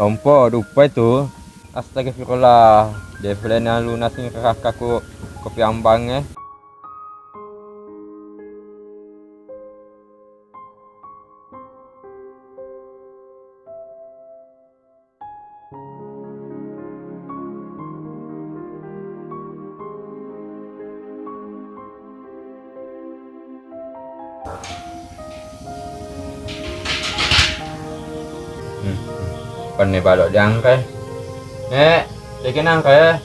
Lompo, lupa itu. Astagfirullah. Dia filenya lunasin kakakku kopi ambangnya. Nih balok diangkai. Nek, bikin angkai.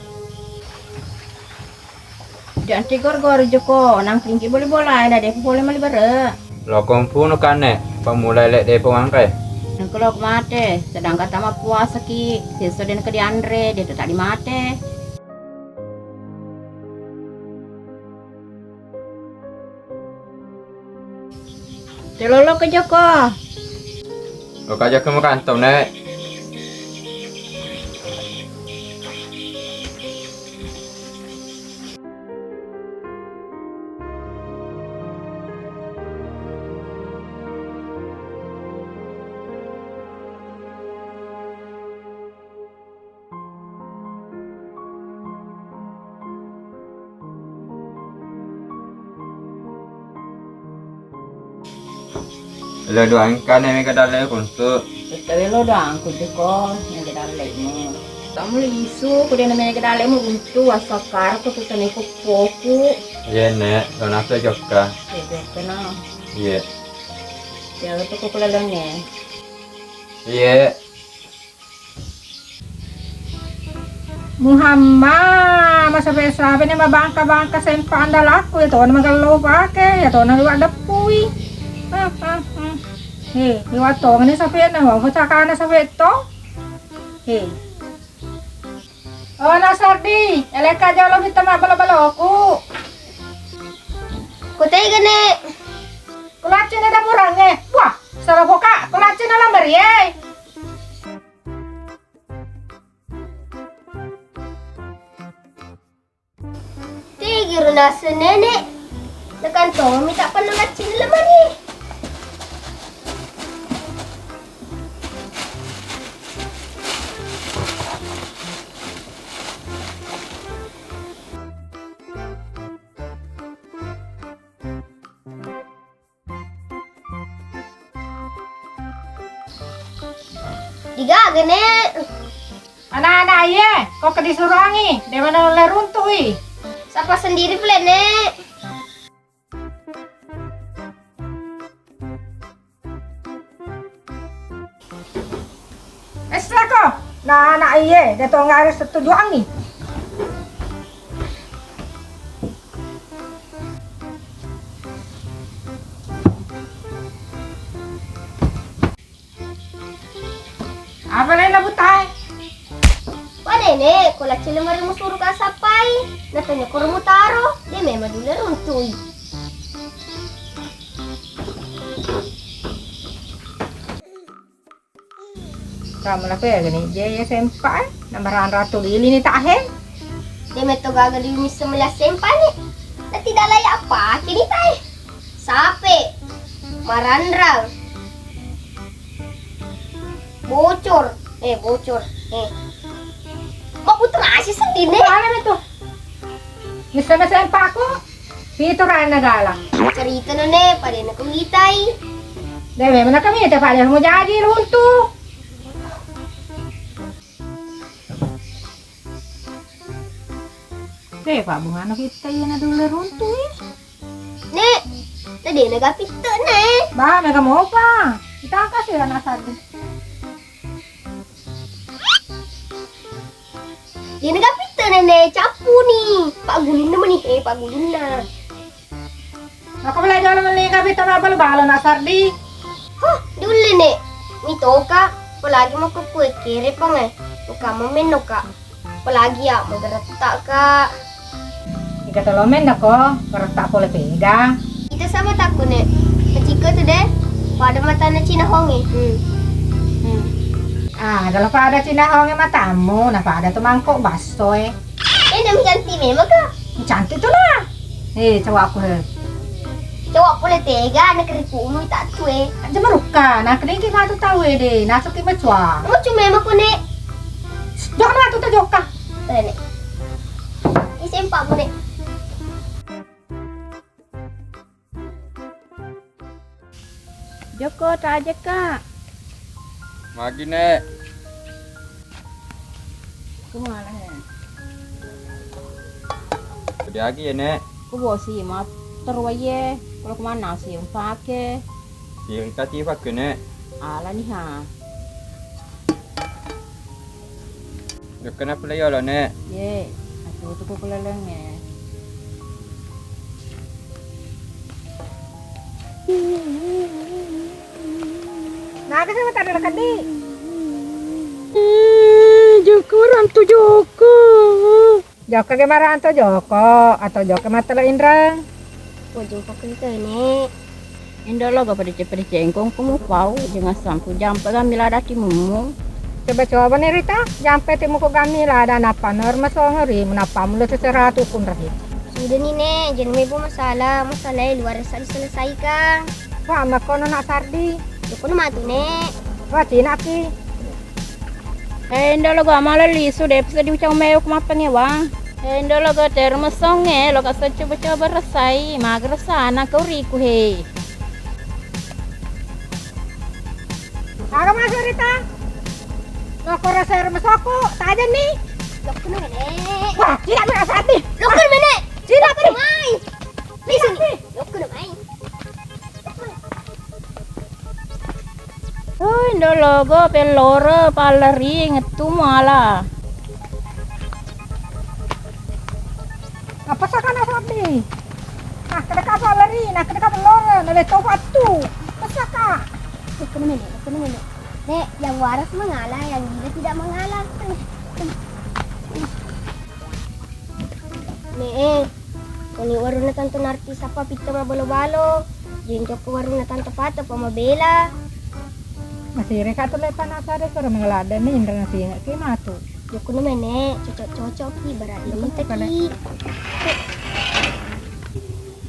Jangan tigor-gor joko, nang tinggi boleh bola, ada deh boleh mali bare. Lo kompu no kan nek, pemulai lek deh angkai. Nang kalau mate, sedang kata mah puasa ki, sesuai dengan ke di Andre, dia tuh tadi mate. Telolo ke joko. Lo kajak ke kantong nek. Lo doang kan yang ke dalam untuk. Tapi lo doang ku joko, yang ke dalam mo. Kamu isu, ku dia namanya ke dalam mo untuk asakar ku tuh tani ku poku. Iya nek, lo nafsu joka. Iya, kenal. Iya. Ya lo tuh ku kelalangnya. Iya. Muhammad masa biasa ini mah bangka sempa andal aku ya tuh nama kalau pakai ya tuh nama ada pui liwat tuh ini sampai na wah kecakana sampai to oh nasardi eleka jauh lebih tema bala aku Kutay gani. kulacin ada murangnya wah salah boka kulacin ala meriye Tigir nasa nenek. Nakanto, minta pa ng atsin laman eh. Diga, gani. anak-anak iya kok kedisurangi di mana leruntui Sapa sendiri pula, Nek. Esra ko na anak iya dia tuh nggak ada setuju angin apa lain na butay Nenek, kula sila mo suro ka sapay. Natanya ko rumutaro. Di may madula runtoy. kamu lah ya gini jaya sempai namaran ratu lili ni tahen Di may to gagali yung misa mula sempani. Nati dalaya apa? Kini tay. Sape. Marandrang. Bocor. Bocor. Mabuto nga siya sa dine. alam itu misa na sempa ko pito rin nagala Carita na ne, pare na kumitay. debe mana kami te pala mo jadi runtu Pak bunga kita yan na dulu runtu Ne, tadi nagapito ne. ba mega mo pa kita kasih na sadu Di nagapito na ne, chapu ni. Pagulin naman ni, pagulin na. ako pala jalo man liga bito na balo na sardi Huh, dulu ne. Mito ka, palagi mo kukuit kiri pa nga. Uka mameno ka. Palagi ya, magarata ka. ikatolomen ako karata ko lepega Kita sama tako ne. Kachika to de, pada mata na chinahong eh. dala pa ada cinahong yung matamu na pa ada tumangkok baso Nami cantik memang ka. cantik tuh lah cawa aku he Cowok boleh tega nak kerikumu tak tue. Aja maruka, nak kedengki matu tahu deh, nasuk ki macua. Kamu cuma emang ko nek. Jok matu ta joka. Boleh nek. Isi empat mo nek. Joko tak aja kak. Magi nek. Kemana ya? Udah lagi ya nek. Aku bawa sih mau terwaye. Kalau kemana sih yang pakai? Piring tadi pakai nek. Ala nih ha. Yo kenapa lah ya lah nek? Ye, aku tuh keleleng ya. Nah, kasi mata ada kadi. Joko rantu Joko. Joko ke maranto Joko atau Joko mata la Indra. Ko jumpa ko ito nek. Indah lo gak pada cepet cengkong kamu pau jangan sampai jam pegang milada timumu. Coba nih Rita, jampe timu ko gami lah ada napa norma songeri menapa mulut seseratu pun rahit. Sudah nih nek, jangan may masalah luar sa diselesaikan. Wah, makono nak sardi. Joko na matu nek. Wah, tinaki. Indah lo gak malah lisu deh bisa diucap mewek mapan ya bang. Indah lo gak termesong lo gak coba resai mager sana kau riku he. Aga masuk Rita. Noko rasa remesoko, tak aja nih. Joko na nek. Wah, tidak mau sardi. Joko na nek. Tidak Joko na mai. Listen nih. Joko na mai. Oh, indah lo gak pelore paleri ngetu malah. Apa sakana sardi? Nah, kedeka lari, nah kedeka pelore, nale topatu. Pasaka. Joko na nek. Joko na nek. Nek, yang waras mengalah, yang gila tidak mengalah. Nek, kuni warung na tanto nartis apa pita mabalo-balo. Jinto ko warung na tanto pato pamabela. Masih reka tuh lepan asare karo mengelada nih Indra nasi nggak kimatu. Joko naman nek, cocok-cocok ki berarti menteki.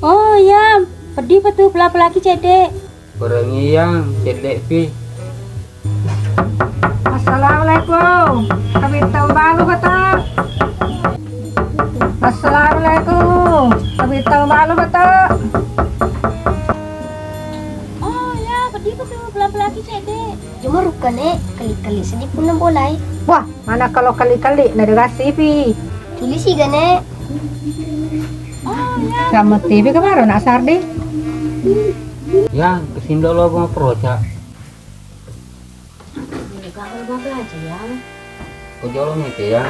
Oh ya, pedih betul pelaki cedek. Orang yang cedek pi. Assalamualaikum. Kami tahu balu kata. Assalamualaikum. Kami tahu balu kata. Oh ya, pedih betul pelaki cedek. Jumaruk ka nek, kali-kali sedih pun na bolay. Wah, mana kalau kali-kali nadegas TV. Tulisi ka nek. Oh ya. Sama TV kemarin nak sardi. Yang kesindo lo mau proca. Gagal aja ya. Kau jolong itu ya.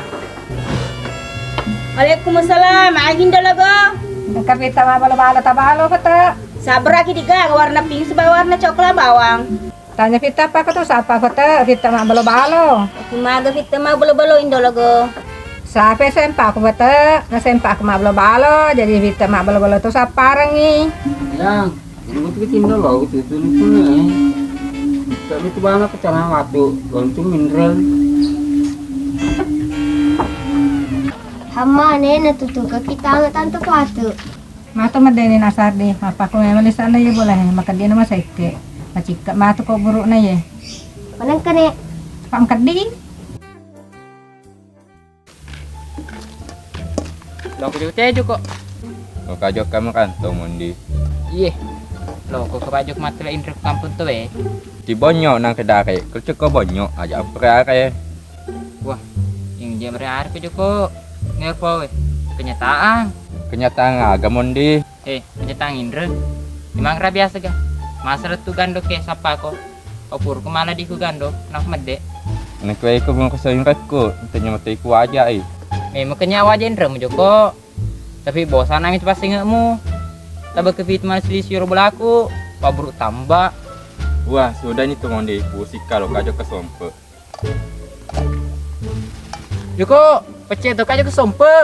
Waalaikumsalam, agin dalaga. Kami tahu balu-balu tabalo kata. Sabra ki diga warna pink sebagai warna coklat bawang. Tanya Vita apa kata siapa kata Vita mah balu-balu. Kumaga kita mah bolo-bolo indolago. Sampai sempak aku kata, na sempak mah balu-balu. Jadi Vita mah balu-balu tu siapa rangi. Yang ini tuh kesindo lo itu nih. Tapi itu banget kecana waktu loncung mineral. Hama nek natutuga kita nga tanto pato. Mato madeni na sardi. Apa ko may malisan na ye boleh. Maka dia nama seke. Macika mato ko buruk na ye. Manang ka nek. Pam kadi. Lo ko tejo kok. Kau kajok kamu kan tuh mundi. Iya. Lo ko kabajok matla indra kampung tuh Di bonyok nang kedake. Kerja kau bonyok aja apa Wah, yang jam hari ko joko. Ngerpo kenyataan. Kenyataan agak mundi. Kenyataan indra. Memang ra biasa ga. Masa tu gandok ke sapa ko. Opur ko malah di ko gandok nak mede. Nak kau ikut mau kesayin katku. Tanya mati ku aja Memang kenyawa aja indra mo joko. Tapi bosan nangis pasti ngemu. Tabak ke fit mas lisir belaku. Paburu tambah. Wah, sudah nih tuh mundi. Pusik kalau kajok kesompe. Joko, pecah tu kajo ke sompe.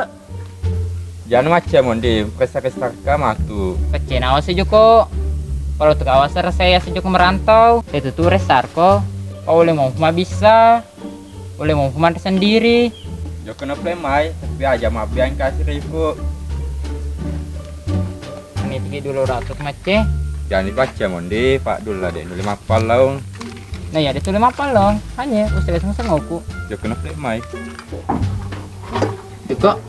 Jangan macam mundi. Kesah-kesah kamu tuh. Pecah nawa si Joko. Kalau tu kawas saya si Joko merantau. Saya tuh resar ko. Kau boleh mau cuma bisa. Boleh mau cuma sendiri. Jok kena play mai. Tapi aja maaf yang kasih ribu. Ini Iki dulu ratus mace. Jangan dibaca mondi, Pak dul lah dek 5 laung. Nah ya itu 5 loh. Hanya usah sengoku. Jo kena play mai. Tuko.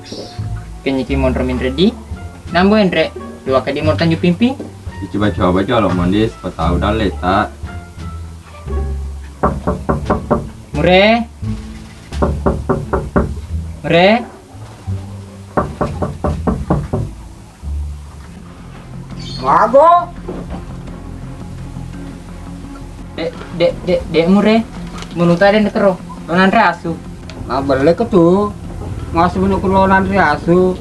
Kenyiki mon remin ready. Nambo Andre. Dua kali mon tanju pimping. Dicoba-coba aja lo mondi, siapa tahu dah letak. Mure. Mure. Mago. Dek mure. Menuta den kero. Lonan asu. Nah balik ke tuh. Ngasih menuk lonan riasu.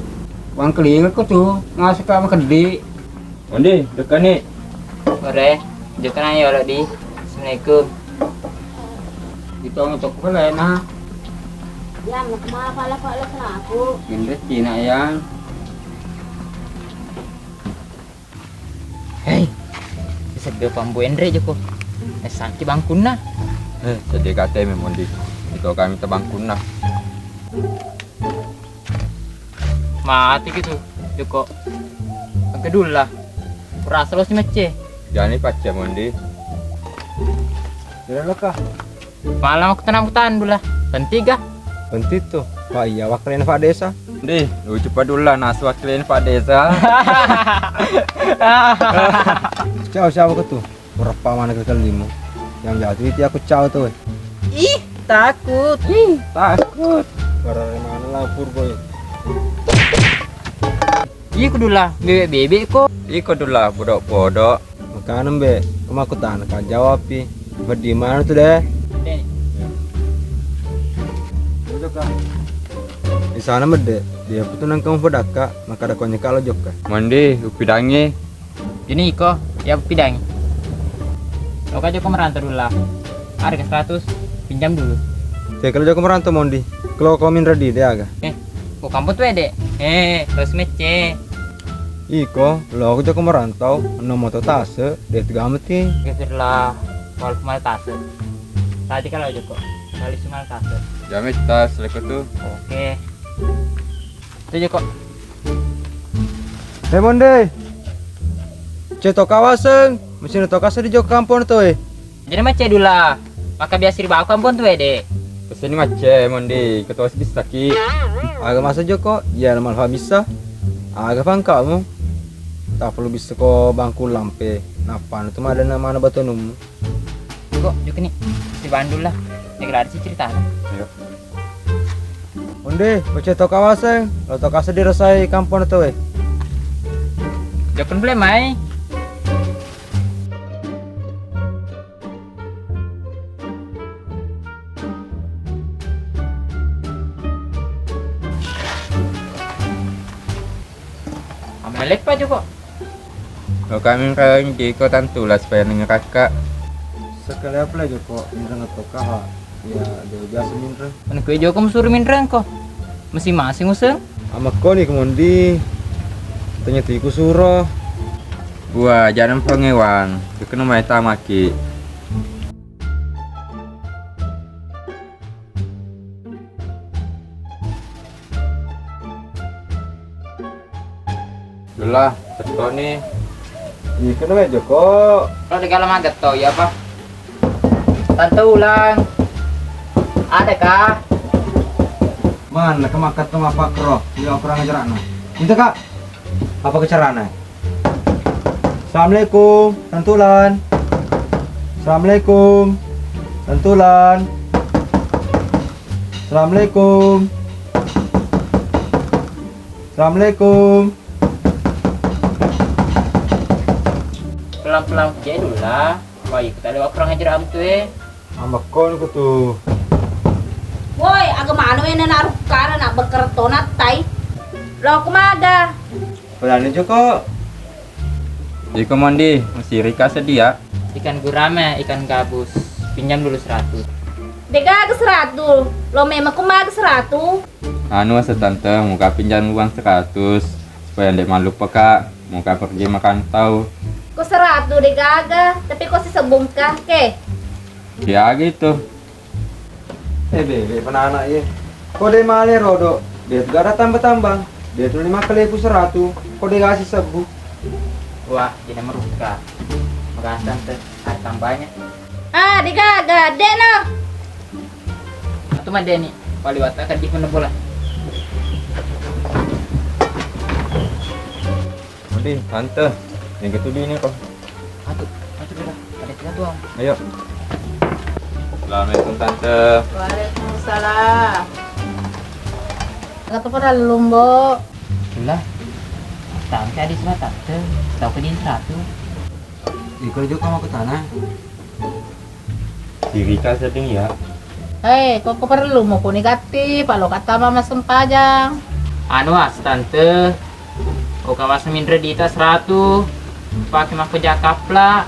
Wang kelinga ke tuh. Ngasih ke apa kedi. Mondi, dekat nih. Mure. Jokan ayo lo di. Assalamualaikum. Itu untuk kelena. Ya, mau kemana pala kena aku. Gendut Cina yang. Hei. Bisa dia pambu Andre Joko. Santi bangkuna. Sedih kata mondi. Itu kami tebangkun nah. Mati gitu. Joko. Ang kedua lah. Kurasa lo si Mece. Jangan dibaca mondi. Sudah lokah. Malam aku tanam dulu lah. Penting kah? Penting tuh. Pak iya wakilin Pak Desa. Mondi, lu cepat dulu lah nas wakilin Pak Desa. Ciao siapa ke tuh? Berapa mana ke kelima? Yang jatuh itu aku ciao tuh. Ih, takut. Takut. Barang mana lah purbo. Iya kudu lah, bebek kok. Iko dulu lah, bodok-bodok. Makanan be, kamu aku tahan kan jawab pi. Berdi mana tuh deh? Di sana mede, dia pun nang kamu pedaka, maka ada konya kalau joka. Mondi, upidangi. Ini Iko, ya pidang. Lo kan Joko merantau dulu lah. Harga 100, pinjam dulu. Saya kalau joka merantau mondi, kalau kau min ready deh aga. Kok kamu tuh dek? Terus Mece. Iko, lo aku joka merantau, motor tase, dia tiga ameti. Geser lah, kalau mal tase. Tadi kalau Joko, kali semal tase. Jamis tas leko tuh. Oke. Itu Joko. Hei mondi, cetok kawasan, mesin kawasan di jok kampung tuh. Jadi Mece dulu lah. Maka biasa di bawah kampung tuh dek. Kesini mace mondi, ketua bisa ki. Aga masa joko, ya malha bisa. Aga pang kamu. Tak perlu bisa kok bangku lampe. Napan itu mah ada nama batu num. Joko, Joko nih. Di Bandung lah. Yang gratis cerita. Ayo. Mondi, baca tok kawasan, lo tok kawasan dirasai kampung tuh. Joko boleh mai. Amalek pa Joko. Lo kami kan di kota tantu lah supaya nengah kakak. Sekali apa lagi kok, minta ngetok kaha. Ya, dia biasa minta. Kan kue Joko musuh minreng kok. Masing-masing useng. Ama kau nih kemundi, ternyata iku suruh. Gua jangan pengewang, kena main tamaki. Dulah, betul nih. Iku namanya Joko. Kalau di kalam agat toh, ya apa? Tante ulang. Ada kah? Mana kemakat sama Pak Kro? Dia orang ajaran. Itu kak, apa kecarana? Assalamualaikum, Tantulan. Assalamualaikum, Tantulan. Assalamualaikum. Assalamualaikum. Pelan-pelan aja dulu lah. Wah, kita lewat kurang ajar am tuh. Ama kon ko tuh. Woi, aga mano yang naruh kana nak bekerto na tay. Lo kumaga. Berani Joko. Iko mondi, masih Rika sedia. Ikan gurame, ikan gabus. Pinjam dulu 100. Dega ke 100. Lo memang kumaga 100. Anu setante, muka pinjam uang 100 supaya ndek malu peka, muka pergi makan tahu. Ko 100 dega aga, tapi ko si sebum ka ke. Ya gitu. Bebe, anak ya. Kok dia malah rodo. Dia tuh gak ada tambah-tambang. Dia tuh 5 kali 100. Kok dia kasih sebu. Wah, jadi meruka. Makasih tante, ada tambahnya. Ah, digaga, Deno. Itu mah Deni, paliwat akan di mana bola. Mondi, tante. Yang gitu di ini kok. Aduh, udah. Ada tiga tuang. Ayo. Assalamualaikum tante. Waalaikumsalam. Kata pada lumbo. Itulah. Tante ada semua tante. Tahu ke dia satu. Iko juga mau ke tanah. Si Rika sedang ya. Hei, kok perlu mau ku negatif, kalau kata mama sempajang. Anu tante. Kau kawas mindre di atas 100. Pakai mak jakapla.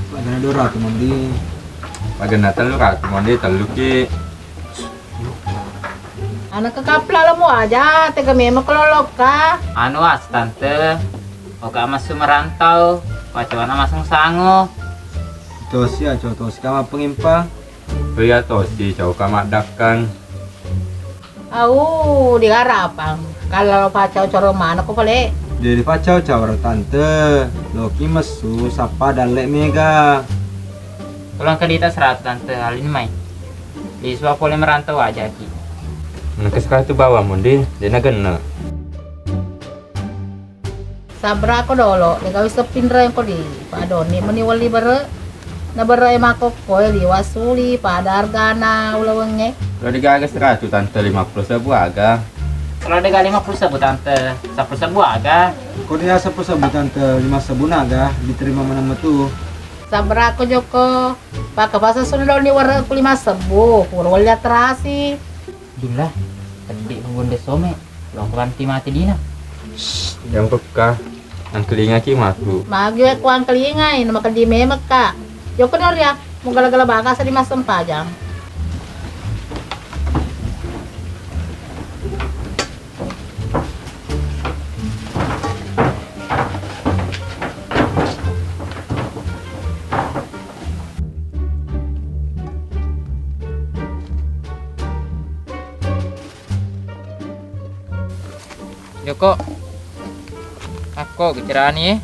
Padahal 200 Mondi. Pagana telu kak, Mondi telu ki. Anak ke kapla lah mo aja, tega memang kelolok ka. Anu tante. Kau kamas merantau. Pacawan masang sango. Tosi aja tosi kama pengimpa. Pria tosi jauh kamak dakan. Au, di garapang. Kalau pacau coro mana ko pale. Jadi pacau cawar tante. Loki mesu sapa dalek mega. Tolong ke di atas 100 tante. Hal ini mai. Di suap boleh merantau aja ki. Nak sekarang tu bawa Mondi, dia nak kena. Sabra ko dolo, di kawis sepindra yang ko di. Padoni meniwali bare. Na bare mako ko di wasuli pada argana ulawenge. Kalau digagas 100 tante 50 sebu aga. Kalau ada kali 50 tante. 10 aga. Kau dia sebu tante 5 sebu naga diterima mana metu. Sabra ko joko. Pakai bahasa Sunda ni wara ko 5 sebu. Puro lihat terasi. Dulah. Tadi ngunde some. Lo kanti mati dina. Yang peka, ang kelinga ki matu. Magyo ko ang kalingay, na makadime magka. Joko no ria, mo galagala baka sa 5 sempajang. Joko. Aku keceraan nih.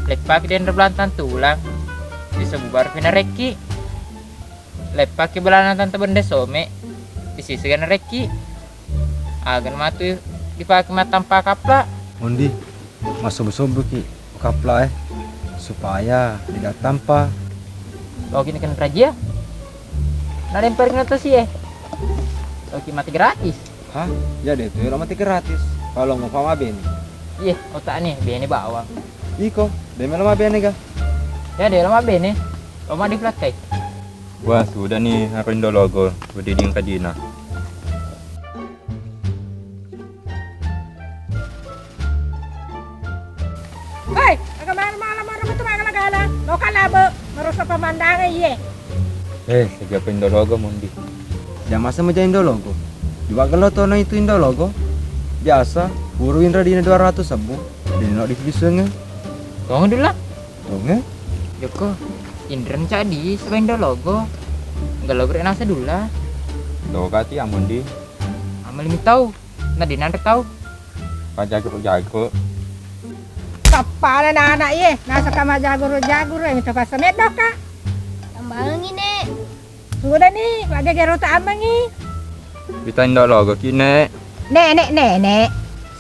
Lepak dan rebelantan tulang. Bisa bubar pina reki. Lepak ke belanan tante benda some. Disisikan reki. Agan matu dipakai tanpa kapla. Mondi, masuk sobu ki kapla supaya tidak tanpa. Logi kan raja. Nada yang paling atas sih Logi mati gratis. Hah? Jadi itu mati gratis. Kalau mau pama beni. Iya, otak nih, bene bawang. Iko, demi lama beni ga? Ya, dia lama bene. Lama di pelakai. Wah, sudah nih aku indo logo berdiri ke Dina. Hei, agak malam-malam orang itu magal-gala. Lokal labo, merusak pemandangan iya. Sejak indo logo Mondi. Jangan masa meja indo logo. Juga kalau tono itu indo logo. Biasa, buru indra dina 200 sebu. Dina no divisenge. Tunggu dulu lah. Tonge? Joko, Indren jadi sebagai logo. Enggak lo beri nasa dulu lah. Tuh kati yang Mondi. Amal ini tahu. Nah, di nanti tahu. Jago. Kapal anak-anak iya, nasa kamar jagur-jagur yang itu pas medok kak. Tambangin nek. Sudah nih, lagi gerota amangi. Kita indo logo kine. Nenek.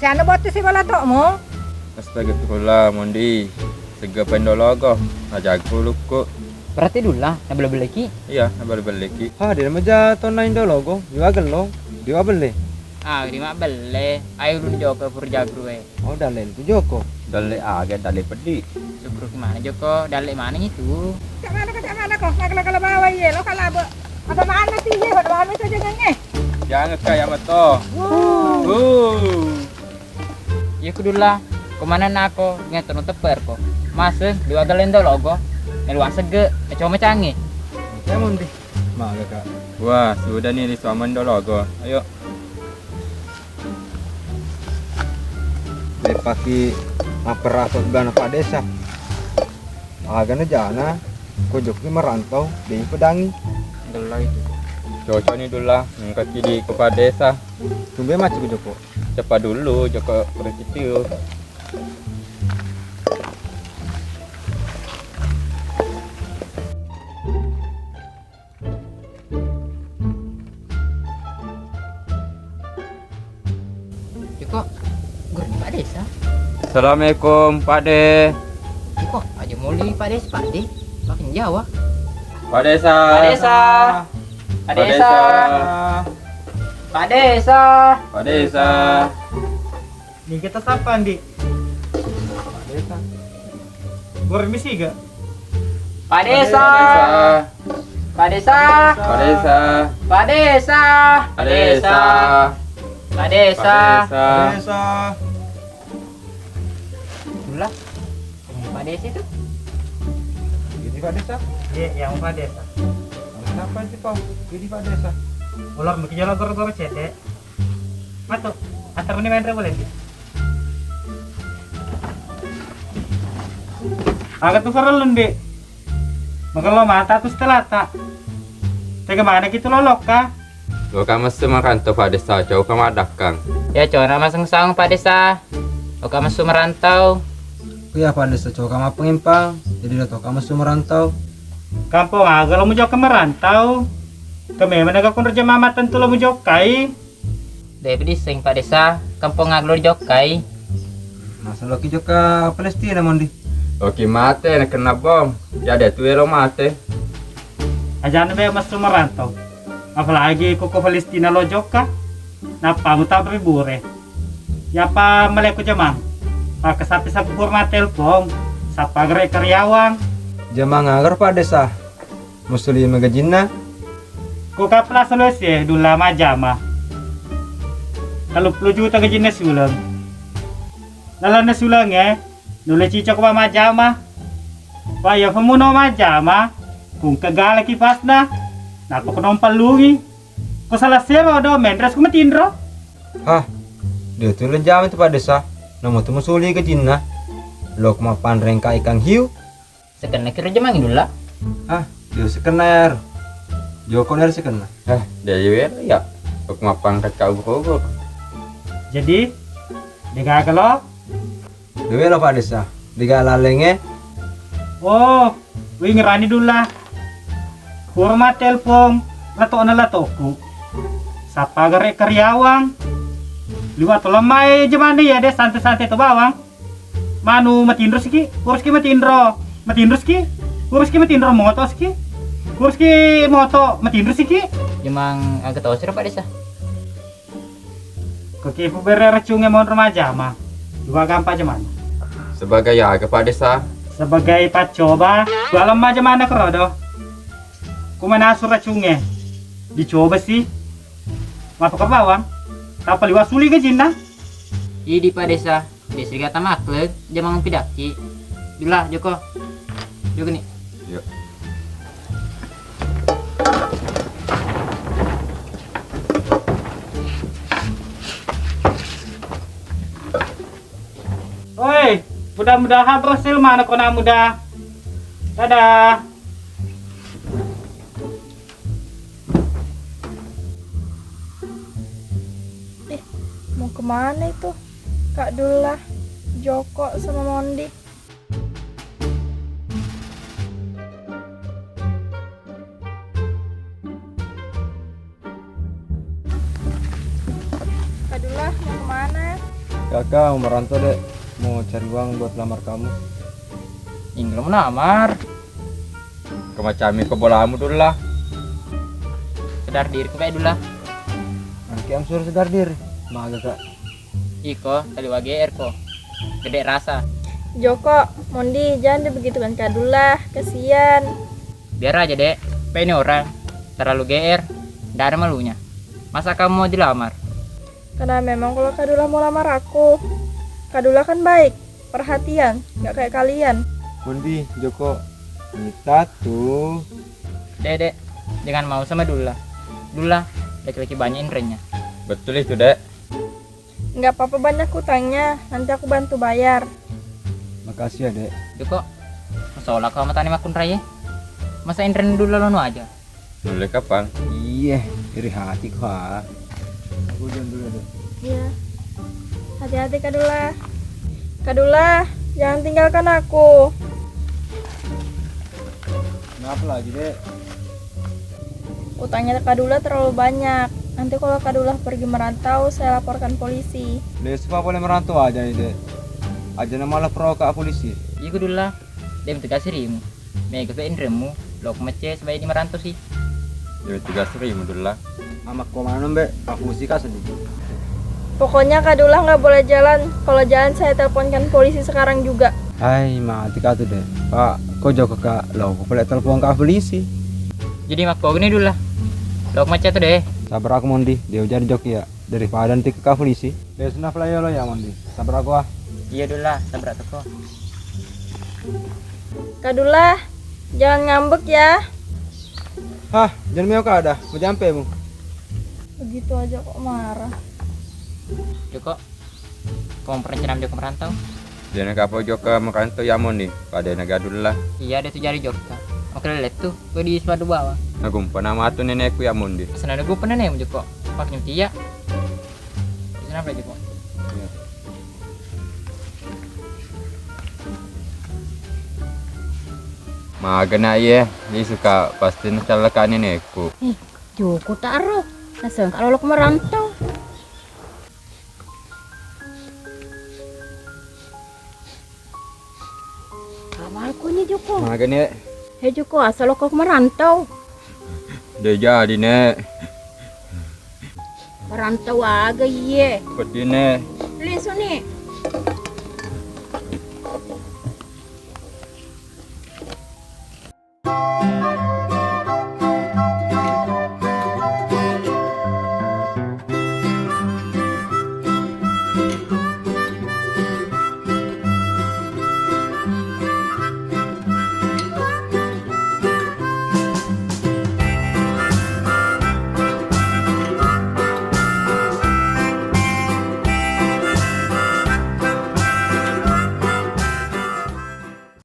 Si anu botu si bola tokmu. Astagfirullah Mondi. Sega indo logo. Jago luku. Berarti dulu lah. Nah, beli ki. Iya, balik ki. Hah, dina meja tono indo logo. Juga gelo. Dia beli. Ah, di mak beli. Ayo dulu Joko pur jagru Oh, dalen tu Joko. Dale aga, dale pedi. Jagru kemana Joko? Dalek mana itu? Cak mana kok, magal-magal bawa iya, lokal labo. Apa mana sih iya, pada mana saja nyanyi. Jangan kaya mato. Iya kudu lah. Kemana nak aku? Ngeton teper kok. Masuk dua galendo logo. Meluas sege, coba canggih. Ya Mondi. Maga kak. Wah, sudah nih di suaman indo logo. Ayo. Lepaki maperatot gana pak desa. Agana jana. Kojoknya merantau di pedangi. Dulu itu. Cocok nih dulu lah. Kaki di kepala desa. Tumbe macam Joko. Cepat dulu, Joko berkecil. Joko, gurih Pak Desa. Assalamualaikum Pak De. Joko, aja muli Pak Desa, Pak De. Makin Jawa. Pak Desa. Pak Desa. Pak Desa. Pak Desa. Pak Desa. Nih kita sapa Andi. Pak Desa. Misi gak? Pak Desa. Pak Desa. Pak Desa. Pak Desa. Pak Desa. Pak Desa. Desa. Itulah. Pak Desa itu. Jadi Pak Desa. Iya, yang Pak Desa. Kenapa sih kau? Jadi Pak Desa. Ular mungkin jalan goro-goro cedek. Matu, antar ini main boleh di. Agak tuh kerelun di. Makanya lo mata tuh setelah tak. Tega mana gitu lo loka? Lo kamu semakan tuh Pak Desa, jauh kamu adakang. Ya, cowok masang sang Pak Desa. Oka masuk merantau. Iya Pak Desa, coba kamu pengimpang. Jadi udah tau kamu semua merantau. Kampung agak lo mau jauh ke merantau. Kami mana gak kerja mama tentu lo mau jauh kai. Dewi dising Pak Desa. Kampung aglor jokai. Masa lo kijok ke Palestina Mondi. Oke mate, nak kena bom. Ya ada tuh lo mate. Ajan be masuk merantau. Apalagi koko Palestina lo joka. Napa muta bure. Ya pa meleku jamang. Pa kesapi sapi hormat telepon. Sapa gere karyawang. Jamang agar Pak Desa. Muslim magajinna. Ko kapla solusi dula majama. Kalau 10 juta gaji na sulang. Lalan na sulang nula cica ko pa majama. Paya pamuno majama. Kung kagala kipas na. Napakunong palungi. Ko salah sero do mendras ko matindro. Hah, dia tuh lejam itu Pak Desa. Namun tuh musuli gajinna. Lo kemapan rengka ikan hiu. Sekena kira jamang dulu. Ah, dia sekenar. Joko dari sekenar. Dari ya. Aku mapang kacau ukur. Jadi, dega kalau Dewe lo Pak Desa. Diga lalenge. oh, wi ngerani dula. Hormat telepon, lato na latoku. Sapa gere karyawang. Liwat lemai jemani ya deh santai-santai to bawang. Manu matindro siki, kurus ki matindro. Matindro siki, kurus ki matindro moto siki. Kurus ki moto matindro siki. Jamang agak tahu sih Pak Desa. Koki pu bere racungnya mon remaja mah. Dua gampa jemana. Sebagai ya ke Pak Desa. Sebagai pacoba, dua lemah jemana kerodo. Kumana asur racungnya. Dicoba sih. Mapa ke bawang. Tapa liwat suli ke jinna. Idi Pak Desa. Desa kata maklek jamang pidaki. Dula Joko. Joko nih. Yuk. Oi, mudah-mudahan berhasil mana kona muda. Dadah. Mau kemana itu? Kak Dula, Joko sama Mondi. Kak Dula, mau kemana? Kakak mau merantau dek. Mau cari uang buat lamar kamu. Ingin mau namar. Kemacami ke bolamu dulu lah. Sedar diri kayak dulu. Angki am suruh sedar diri. Maga kak. Iko tali wage ko. Gede rasa. Joko, Mondi, jangan dibegitukan Kak Dula, kasihan. Biar aja dek. Pak ini orang terlalu GR. Tidak ada malunya. Masa kamu mau dilamar? Karena memang kalau Kak Dula mau lamar aku, Kak Dula kan baik, perhatian, gak kayak kalian. Mondi, Joko. Kita tuh. Dek, jangan mau sama Dula. Dula laki-laki banyak indrenya. Betul itu dek. Nggak apa-apa banyak utangnya, nanti aku bantu bayar. Makasih ya dek. Joko. Masa olah kau matani makun raya? Masa indren dulu lono aja. Dulu kapan? Iya, iri hati kok. Aku jalan dulu dek. Iya. Hati-hati Kak Dula. Kadula, jangan tinggalkan aku. Kenapa lagi, Dek? Utangnya Kadula terlalu banyak. Nanti kalau Kadula pergi merantau, saya laporkan polisi. Dek, semua boleh merantau aja nih, Dek. Aja malah pro ke polisi. Iya dulu lah. Dia tugas rimu. Mega ke indremu. Lo kemece sebagai di merantau sih. Jadi 3.000 dulu lah. Amak kau mana, Mbak? Aku sih kasih. Pokoknya Kadula nggak boleh jalan. Kalau jalan saya teleponkan polisi sekarang juga. Hai, mati kau tuh, Dek. Pak, kau jauh Kak. Lo aku boleh telepon ke polisi. Jadi mak kau gini dulu lah. Lo kemece tuh deh. Sabar aku Mondi, dia ujar joki ya. Daripada nanti ke polisi. Dek, senaf lah ya lo ya Mondi. Sabar aku ah. Iya dulu lah. Sabar toko. Kadula, jangan ngambek ya. Hah, jangan meo kak ada. Mau jampe mu. Begitu aja kok marah. Joko. Kau mau perencanaan Joko merantau? Dia nak apa juga merantau ya mon nih. Pada negara dulu lah. Iya, dia tuh jari Joko. Oke, lihat tuh. Gue di sepadu bawah. Nagumpa nama tu nenekku ya mon nih. Sana ada gue pernah nih Joko. Pakai tia. Sana apa Joko? Magana iya, dia suka pasti nacalakan nenekku. Joko taruh. Nasa kalau lo merantau. Kamalku nih Joko. Magani, Hei Joko, asal lo kok merantau. Dia jadi nek. Merantau aga iya. Seperti nek. Lihat nih.